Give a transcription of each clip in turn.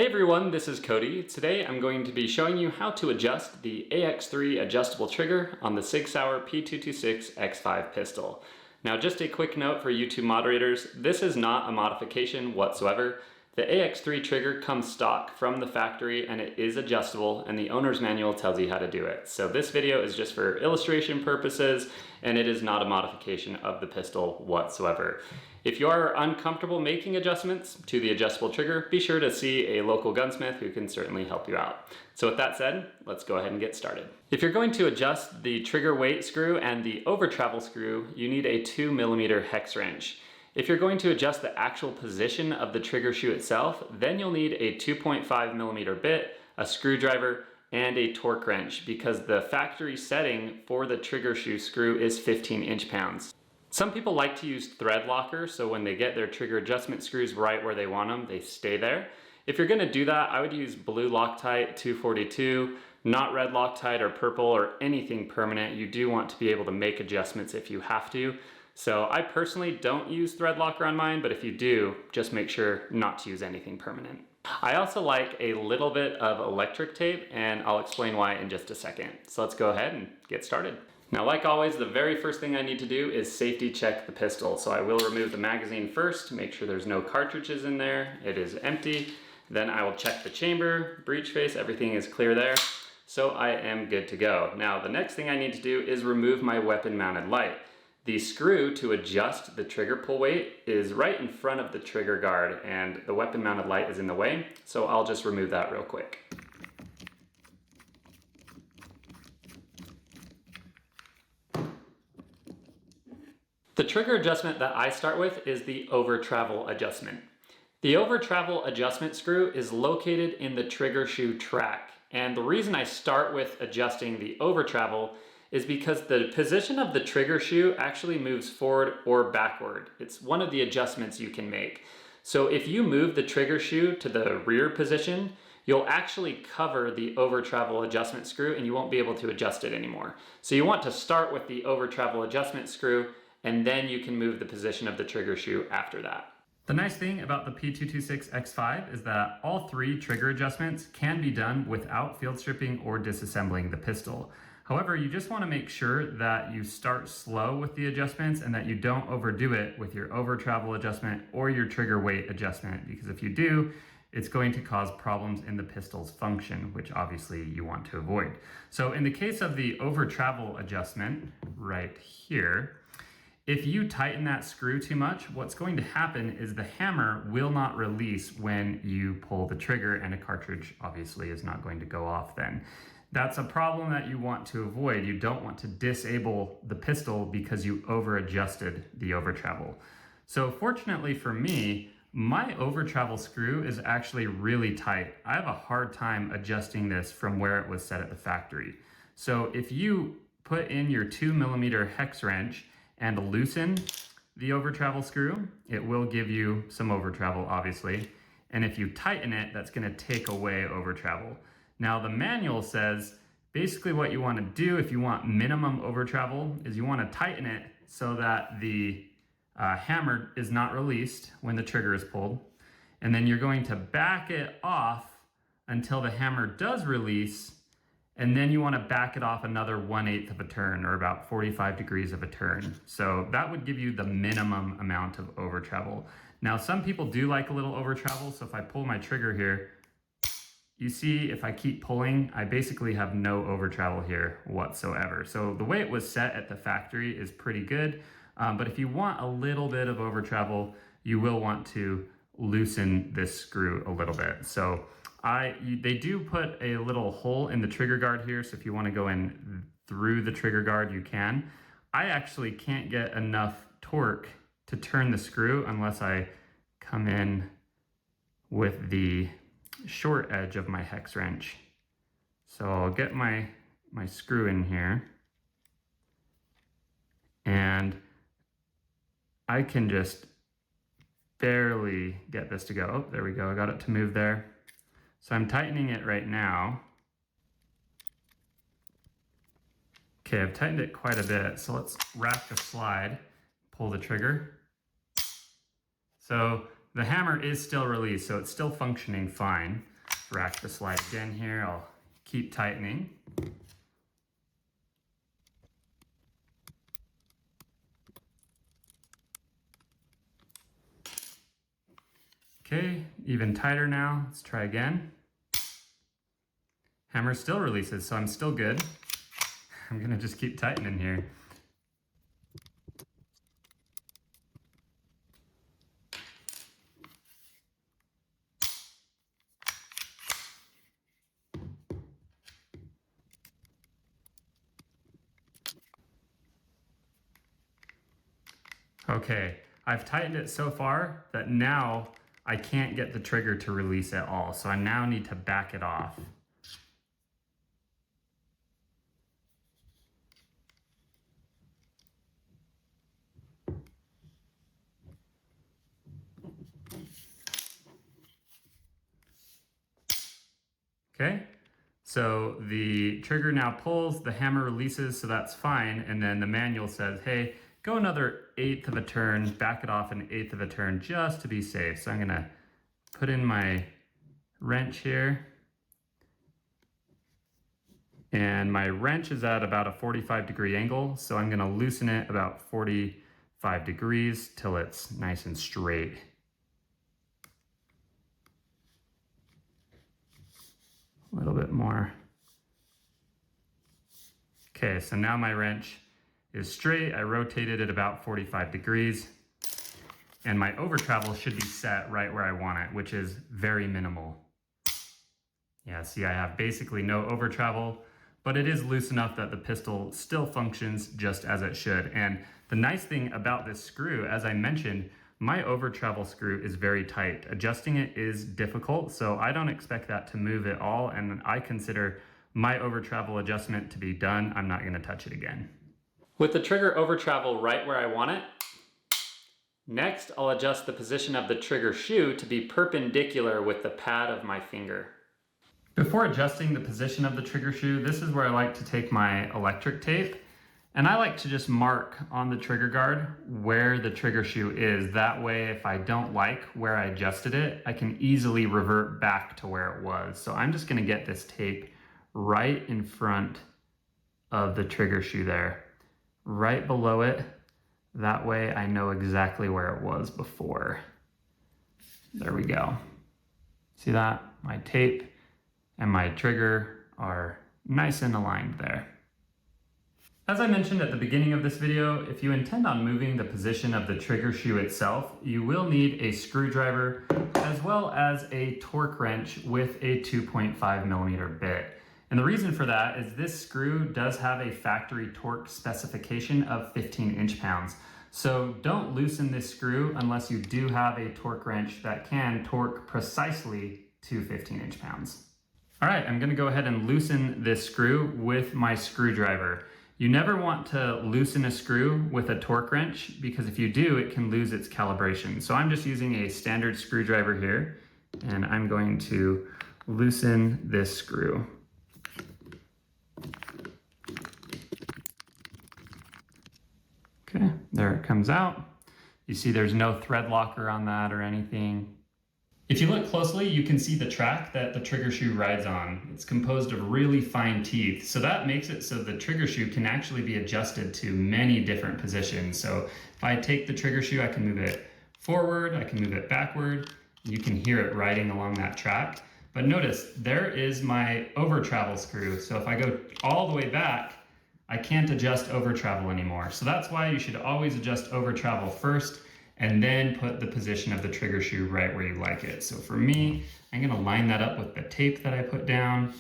Hey everyone, this is Cody. Today I'm going to be showing you how to adjust the AX3 adjustable trigger on the Sig Sauer P226-XFIVE pistol. Now just a quick note for YouTube moderators, this is not a modification whatsoever. The AX3 trigger comes stock from the factory and it is adjustable, and the owner's manual tells you how to do it. So this video is just for illustration purposes and it is not a modification of the pistol whatsoever. If you are uncomfortable making adjustments to the adjustable trigger, be sure to see a local gunsmith who can certainly help you out. So with that said, let's go ahead and get started. If you're going to adjust the trigger weight screw and the over travel screw, you need a 2mm hex wrench. If you're going to adjust the actual position of the trigger shoe itself, then you'll need a 2.5mm bit, a screwdriver, and a torque wrench, because the factory setting for the trigger shoe screw is 15 inch-pounds. Some people like to use thread locker, so when they get their trigger adjustment screws right where they want them, they stay there. If you're gonna do that, I would use blue Loctite 242, not red Loctite or purple or anything permanent. You do want to be able to make adjustments if you have to. So I personally don't use thread locker on mine, but if you do, just make sure not to use anything permanent. I also like a little bit of electric tape, and I'll explain why in just a second. So let's go ahead and get started. Now, like always, the very first thing I need to do is safety check the pistol. So I will remove the magazine first to make sure there's no cartridges in there. It is empty. Then I will check the chamber, breech face, everything is clear there. So I am good to go. Now, the next thing I need to do is remove my weapon mounted light. The screw to adjust the trigger pull weight is right in front of the trigger guard, and the weapon mounted light is in the way. So I'll just remove that real quick. The trigger adjustment that I start with is the over travel adjustment. The over travel adjustment screw is located in the trigger shoe track. And the reason I start with adjusting the over travel is because the position of the trigger shoe actually moves forward or backward. It's one of the adjustments you can make. So if you move the trigger shoe to the rear position, you'll actually cover the over travel adjustment screw and you won't be able to adjust it anymore. So you want to start with the over travel adjustment screw, and then you can move the position of the trigger shoe after that. The nice thing about the P226-XFIVE is that all three trigger adjustments can be done without field stripping or disassembling the pistol. However, you just want to make sure that you start slow with the adjustments and that you don't overdo it with your over travel adjustment or your trigger weight adjustment, because if you do, it's going to cause problems in the pistol's function, which obviously you want to avoid. So in the case of the over travel adjustment right here, if you tighten that screw too much, what's going to happen is the hammer will not release when you pull the trigger, and a cartridge obviously is not going to go off then. That's a problem that you want to avoid. You don't want to disable the pistol because you over adjusted the over travel. So fortunately for me, my over travel screw is actually really tight. I have a hard time adjusting this from where it was set at the factory. So if you put in your 2mm hex wrench and loosen the over travel screw, it will give you some over travel, obviously. And if you tighten it, that's gonna take away over travel. Now the manual says basically what you wanna do if you want minimum over travel is you wanna tighten it so that the hammer is not released when the trigger is pulled. And then you're going to back it off until the hammer does release, and then you want to back it off another 1/8 of a turn, or about 45 degrees of a turn. So that would give you the minimum amount of over travel. Now some people do like a little over travel, so if I pull my trigger here, you see if I keep pulling, I basically have no over travel here whatsoever. So the way it was set at the factory is pretty good, but if you want a little bit of over travel, you will want to loosen this screw a little bit. So they do put a little hole in the trigger guard here, so if you want to go in through the trigger guard, you can. I actually can't get enough torque to turn the screw unless I come in with the short edge of my hex wrench. So I'll get my screw in here, and I can just barely get this to go. Oh, there we go, I got it to move there. So I'm tightening it right now. Okay, I've tightened it quite a bit. So let's rack the slide, pull the trigger. So the hammer is still released, so it's still functioning fine. Rack the slide again here, I'll keep tightening. Okay, even tighter now. Let's try again. Hammer still releases, so I'm still good. I'm gonna just keep tightening here. Okay, I've tightened it so far that now I can't get the trigger to release at all, so I now need to back it off. Okay, so the trigger now pulls, the hammer releases, so that's fine, and then the manual says, hey, go another 1/8 of a turn, back it off an 1/8 of a turn just to be safe. So I'm gonna put in my wrench here. And my wrench is at about a 45-degree angle, so I'm gonna loosen it about 45 degrees till it's nice and straight. A little bit more. Okay, so now my wrench is straight. I rotated it about 45 degrees. And my over travel should be set right where I want it, which is very minimal. Yeah, see, I have basically no over travel, but it is loose enough that the pistol still functions just as it should. And the nice thing about this screw, as I mentioned, my over travel screw is very tight. Adjusting it is difficult, so I don't expect that to move at all, and I consider my over travel adjustment to be done. I'm not gonna touch it again. With the trigger over travel right where I want it, next I'll adjust the position of the trigger shoe to be perpendicular with the pad of my finger. Before adjusting the position of the trigger shoe, this is where I like to take my electric tape, and I like to just mark on the trigger guard where the trigger shoe is. That way, if I don't like where I adjusted it, I can easily revert back to where it was. So I'm just gonna get this tape right in front of the trigger shoe there, right below it. That way I know exactly where it was before. There we go. See that? My tape and my trigger are nice and aligned there. As I mentioned at the beginning of this video, if you intend on moving the position of the trigger shoe itself, you will need a screwdriver as well as a torque wrench with a 2.5mm bit. And the reason for that is this screw does have a factory torque specification of 15 inch-pounds. So don't loosen this screw unless you do have a torque wrench that can torque precisely to 15 inch-pounds. All right, I'm gonna go ahead and loosen this screw with my screwdriver. You never want to loosen a screw with a torque wrench because if you do, it can lose its calibration. So I'm just using a standard screwdriver here, and I'm going to loosen this screw. Okay, there it comes out. You see there's no thread locker on that or anything. If you look closely, you can see the track that the trigger shoe rides on. It's composed of really fine teeth, so that makes it so the trigger shoe can actually be adjusted to many different positions. So if I take the trigger shoe, I can move it forward, I can move it backward. You can hear it riding along that track. But notice, there is my over travel screw. So if I go all the way back, I can't adjust over travel anymore. So that's why you should always adjust over travel first and then put the position of the trigger shoe right where you like it. So for me, I'm gonna line that up with the tape that I put down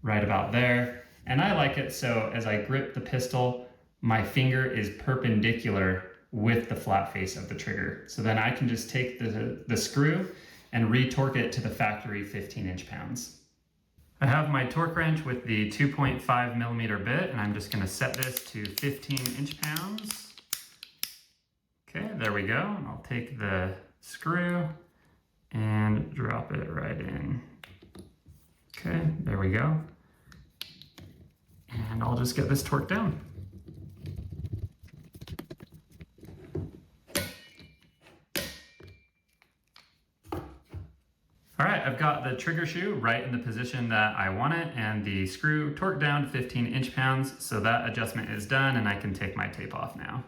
right about there. And I like it so as I grip the pistol, my finger is perpendicular with the flat face of the trigger. So then I can just take the screw and re-torque it to the factory 15 inch-pounds. I have my torque wrench with the 2.5mm bit, and I'm just gonna set this to 15 inch-pounds. Okay, there we go. And I'll take the screw and drop it right in. Okay, there we go. And I'll just get this torqued down. right, I've got the trigger shoe right in the position that I want it and the screw torqued down to 15 inch-pounds, so that adjustment is done and I can take my tape off now.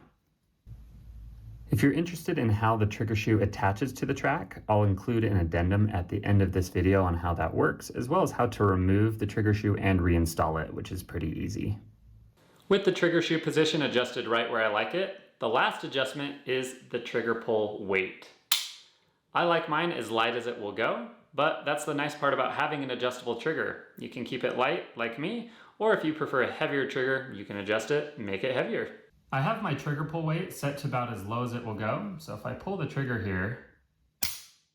If you're interested in how the trigger shoe attaches to the track, I'll include an addendum at the end of this video on how that works, as well as how to remove the trigger shoe and reinstall it, which is pretty easy. With the trigger shoe position adjusted right where I like it, the last adjustment is the trigger pull weight. I like mine as light as it will go, but that's the nice part about having an adjustable trigger. You can keep it light, like me, or if you prefer a heavier trigger, you can adjust it and make it heavier. I have my trigger pull weight set to about as low as it will go, so if I pull the trigger here,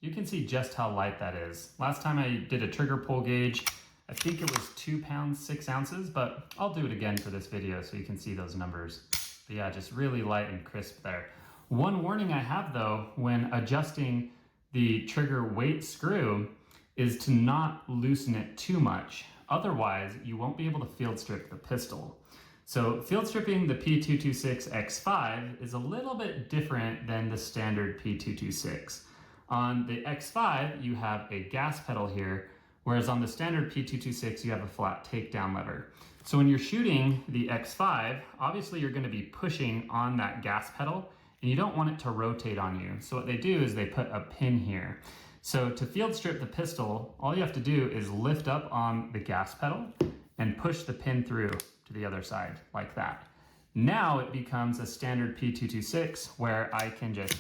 you can see just how light that is. Last time I did a trigger pull gauge, I think it was 2 pounds, 6 ounces, but I'll do it again for this video so you can see those numbers. But yeah, just really light and crisp there. One warning I have though, when adjusting the trigger weight screw, is to not loosen it too much. Otherwise, you won't be able to field strip the pistol. So field stripping the P226-XFIVE is a little bit different than the standard P226. On the X5, you have a gas pedal here, whereas on the standard P226, you have a flat takedown lever. So when you're shooting the X5, obviously you're gonna be pushing on that gas pedal, and you don't want it to rotate on you. So what they do is they put a pin here. So to field strip the pistol, all you have to do is lift up on the gas pedal and push the pin through to the other side, like that. Now it becomes a standard P226 where I can just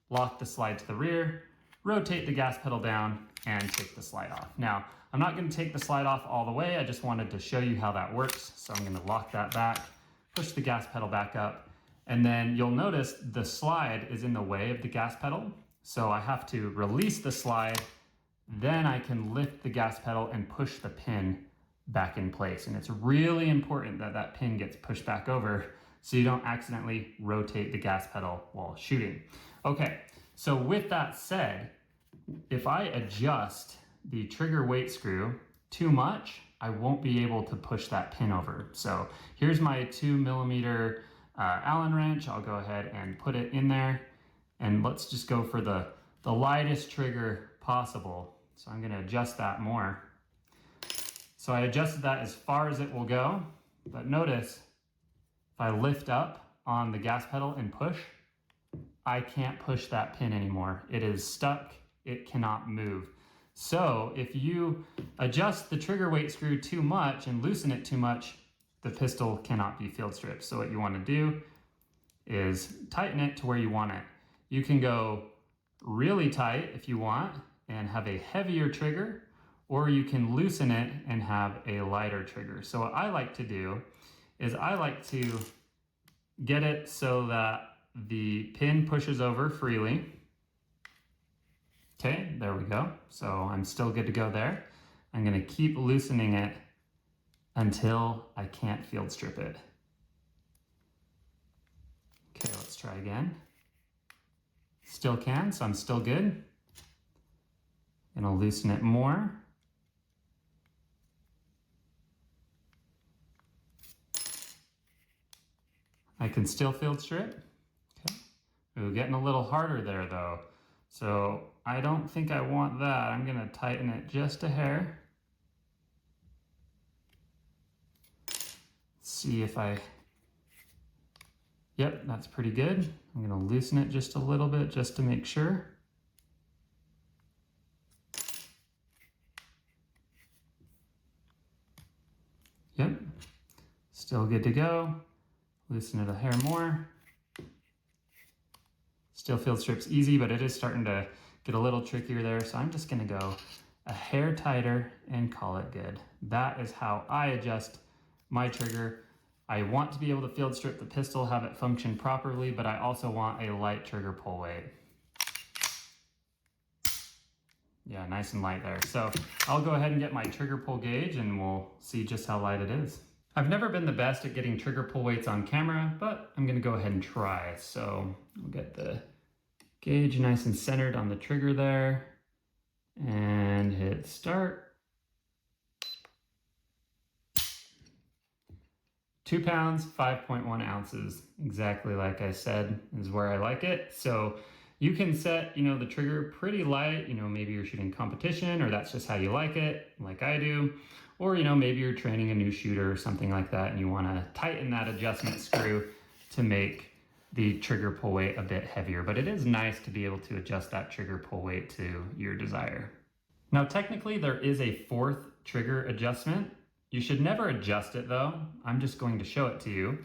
lock the slide to the rear, rotate the gas pedal down, and take the slide off. Now, I'm not gonna take the slide off all the way, I just wanted to show you how that works. So I'm gonna lock that back, push the gas pedal back up, and then you'll notice the slide is in the way of the gas pedal. So I have to release the slide, then I can lift the gas pedal and push the pin back in place. And it's really important that that pin gets pushed back over so you don't accidentally rotate the gas pedal while shooting. Okay, so with that said, if I adjust the trigger weight screw too much, I won't be able to push that pin over. So here's my 2mm Allen wrench. I'll go ahead and put it in there, and let's just go for the lightest trigger possible. So I'm gonna adjust that more. So I adjusted that as far as it will go, but notice if I lift up on the gas pedal and push, I can't push that pin anymore. It is stuck, it cannot move. So if you adjust the trigger weight screw too much and loosen it too much, the pistol cannot be field stripped. So what you want to do is tighten it to where you want it. You can go really tight if you want and have a heavier trigger, or you can loosen it and have a lighter trigger. So what I like to do is I like to get it so that the pin pushes over freely. Okay, there we go. So I'm still good to go there. I'm gonna keep loosening it until I can't field strip it. Okay, let's try again. Still can, so I'm still good. Gonna loosen it more. I can still field strip. Okay. Ooh, getting a little harder there though. So I don't think I want that. I'm gonna tighten it just a hair. See if yep, that's pretty good. I'm gonna loosen it just a little bit just to make sure. Yep, still good to go. Loosen it a hair more. Still field strips easy, but it is starting to get a little trickier there. So I'm just gonna go a hair tighter and call it good. That is how I adjust my trigger. I want to be able to field strip the pistol, have it function properly, but I also want a light trigger pull weight. Yeah, nice and light there. So I'll go ahead and get my trigger pull gauge and we'll see just how light it is. I've never been the best at getting trigger pull weights on camera, but I'm gonna go ahead and try. So we'll get the gauge nice and centered on the trigger there and hit start. 2 pounds, 5.1 ounces, exactly like I said, is where I like it. So You can set, the trigger pretty light, maybe you're shooting competition or that's just how you like it, like I do. Or, maybe you're training a new shooter or something like that and you want to tighten that adjustment screw to make the trigger pull weight a bit heavier. But it is nice to be able to adjust that trigger pull weight to your desire. Now, technically, there is a fourth trigger adjustment. You should never adjust it though. I'm just going to show it to you.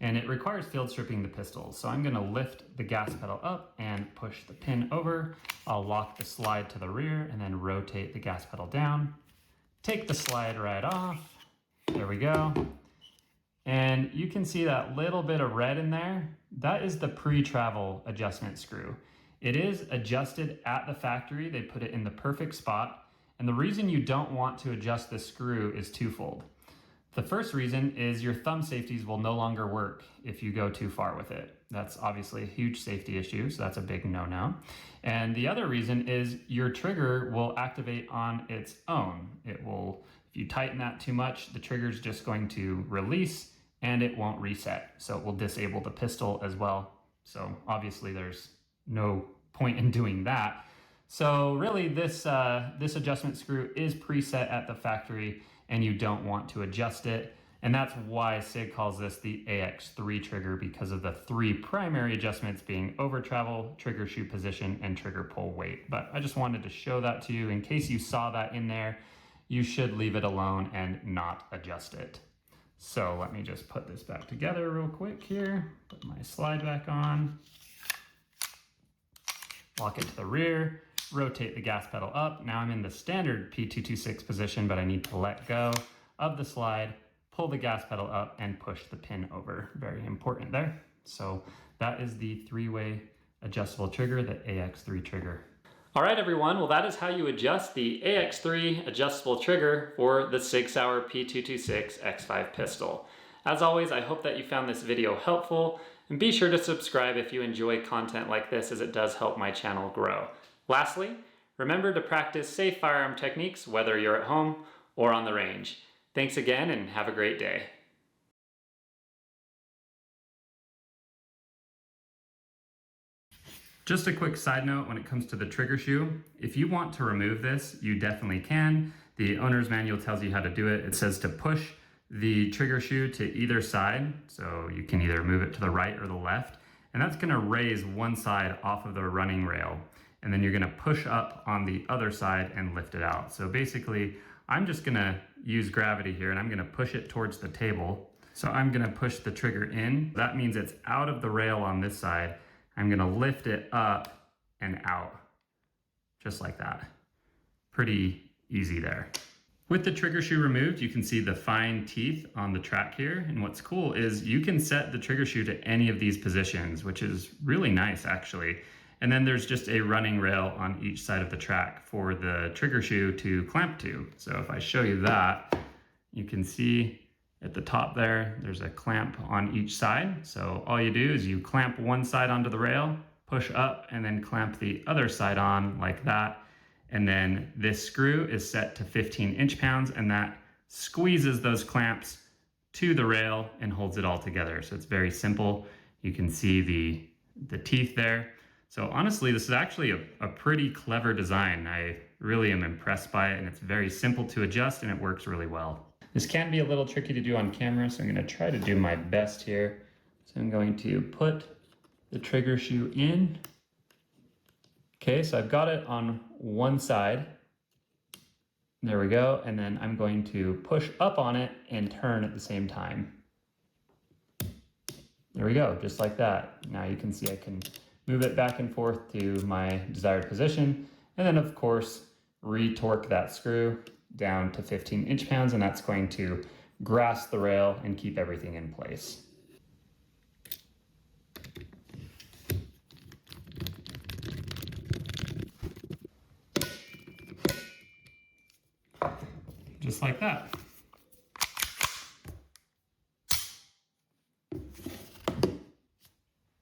And it requires field stripping the pistols. So I'm gonna lift the gas pedal up and push the pin over. I'll lock the slide to the rear and then rotate the gas pedal down. Take the slide right off. There we go. And you can see that little bit of red in there. That is the pre-travel adjustment screw. It is adjusted at the factory. They put it in the perfect spot. And the reason you don't want to adjust the screw is twofold. The first reason is your thumb safeties will no longer work if you go too far with it. That's obviously a huge safety issue, so that's a big no-no. And the other reason is your trigger will activate on its own. It will, if you tighten that too much, the trigger's just going to release and it won't reset. So it will disable the pistol as well. So obviously there's no point in doing that. So really this adjustment screw is preset at the factory and you don't want to adjust it. And that's why SIG calls this the AX3 trigger, because of the three primary adjustments being over travel, trigger shoe position, and trigger pull weight. But I just wanted to show that to you in case you saw that in there. You should leave it alone and not adjust it. So let me just put this back together real quick here. Put my slide back on. Lock it to the rear. Rotate the gas pedal up. Now I'm in the standard P226 position, but I need to let go of the slide, pull the gas pedal up, and push the pin over. Very important there. So that is the three-way adjustable trigger, the AX3 trigger. All right, everyone. Well, that is how you adjust the AX3 adjustable trigger for the Sig Sauer P226-XFIVE pistol. As always, I hope that you found this video helpful, and be sure to subscribe if you enjoy content like this, as it does help my channel grow. Lastly, remember to practice safe firearm techniques whether you're at home or on the range. Thanks again and have a great day. Just a quick side note when it comes to the trigger shoe, if you want to remove this, you definitely can. The owner's manual tells you how to do it. It says to push the trigger shoe to either side, so you can either move it to the right or the left, and that's gonna raise one side off of the running rail. And then you're gonna push up on the other side and lift it out. So basically, I'm just gonna use gravity here and I'm gonna push it towards the table. So I'm gonna push the trigger in. That means it's out of the rail on this side. I'm gonna lift it up and out, just like that. Pretty easy there. With the trigger shoe removed, you can see the fine teeth on the track here. And what's cool is you can set the trigger shoe to any of these positions, which is really nice actually. And then there's just a running rail on each side of the track for the trigger shoe to clamp to. So if I show you that, you can see at the top there, there's a clamp on each side. So all you do is you clamp one side onto the rail, push up, and then clamp the other side on like that. And then this screw is set to 15 inch-pounds, and that squeezes those clamps to the rail and holds it all together. So it's very simple. You can see the teeth there. So honestly, this is actually a pretty clever design. I really am impressed by it, and it's very simple to adjust and it works really well. This can be a little tricky to do on camera, so I'm gonna try to do my best here. So I'm going to put the trigger shoe in. Okay, so I've got it on one side. There we go. And then I'm going to push up on it and turn at the same time. There we go, just like that. Now you can see I can move it back and forth to my desired position, and then of course re-torque that screw down to 15 inch-pounds, and that's going to grasp the rail and keep everything in place. Just like that.